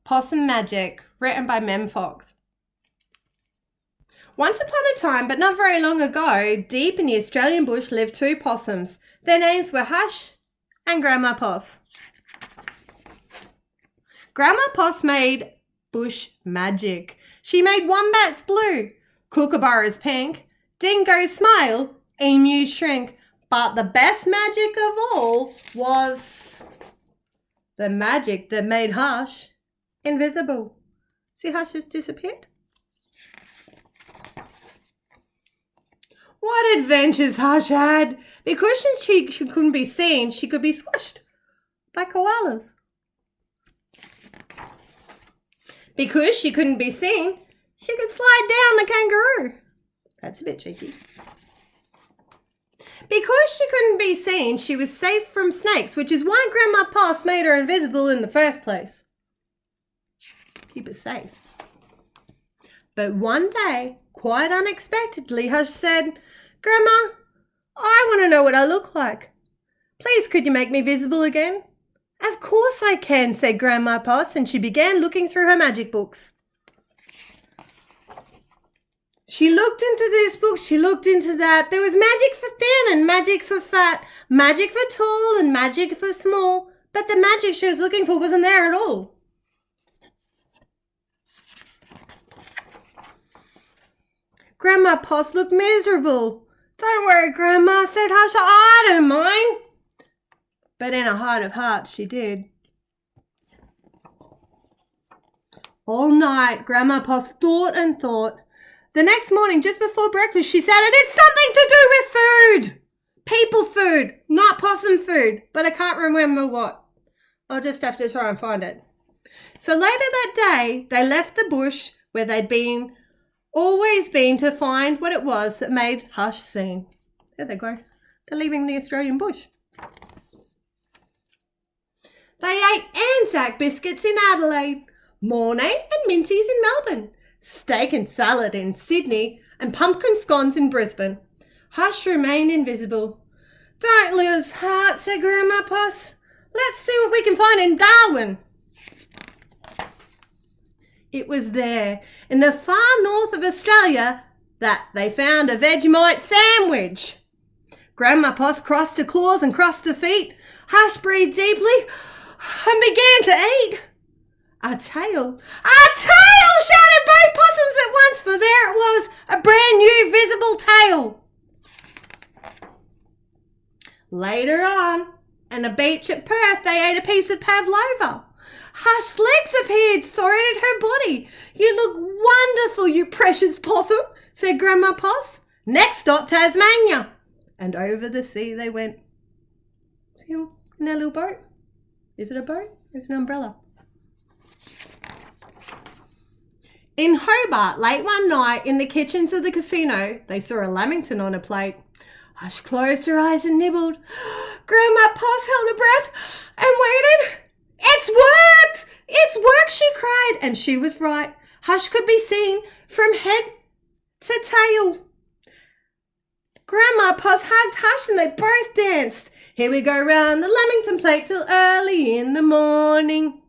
Possum Magic, written by Mem Fox. Once upon a time, but not very long ago, deep in the Australian bush lived two possums. Their names were Hush and Grandma Poss. Grandma Poss made bush magic. She made wombats blue, kookaburras pink, dingoes smile, emus shrink. But the best magic of all was the magic that made Hush invisible. See, Hush has disappeared. What adventures Hush had! Because she couldn't be seen, she could be squished by koalas. Because she couldn't be seen, she could slide down the kangaroo. That's a bit cheeky. Because she couldn't be seen, she was safe from snakes, which is why Grandma Poss made her invisible in the first place. Keep her safe. But one day, quite unexpectedly, Hush said, "Grandma, I want to know what I look like. Please, could you make me visible again?" "Of course I can," said Grandma Poss, and she began looking through her magic books. She looked into this book, she looked into that. There was magic for thin and magic for fat, magic for tall and magic for small, but the magic she was looking for wasn't there at all. Grandma Poss looked miserable. "Don't worry, Grandma," said Hush, "I don't mind." But in her heart of hearts, she did. All night, Grandma Poss thought and thought. The next morning, just before breakfast, she said, "It's something to do with food. People food, not possum food, but I can't remember what. I'll just have to try and find it." So later that day, they left the bush where they'd always been to find what it was that made Hush seen. There they go. They're leaving the Australian bush. They ate Anzac biscuits in Adelaide, Mornay and Minties in Melbourne, steak and salad in Sydney, and pumpkin scones in Brisbane. Hush remained invisible. "Don't lose heart," said Grandma Poss. "Let's see what we can find in Darwin." It was there, in the far north of Australia, that they found a Vegemite sandwich. Grandma Poss crossed her claws and crossed her feet. Hush breathed deeply and began to eat. A tail, shouted both possums at once, for there it was, a brand new visible tail. Later on, on a beach at Perth, they ate a piece of pavlova. Hush's legs appeared, so did her body. "You look wonderful, you precious possum," said Grandma Poss. "Next stop, Tasmania." And over the sea they went. See them in their little boat? Is it a boat or is it an umbrella? In Hobart, late one night, in the kitchens of the casino, they saw a lamington on a plate. Hush closed her eyes and nibbled. Grandma Poss held her breath and waited. "It's worked! It's worked!" she cried. And she was right. Hush could be seen from head to tail. Grandma Poss hugged Hush and they both danced. "Here we go round the lamington plate till early in the morning."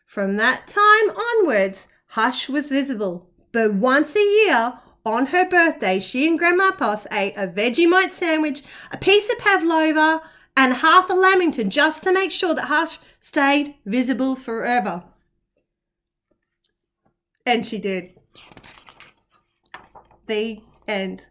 From that time onwards, Hush was visible. But once a year, on her birthday, she and Grandma Poss ate a Vegemite sandwich, a piece of pavlova, and half a lamington just to make sure that Hush stayed visible forever. And she did. The end.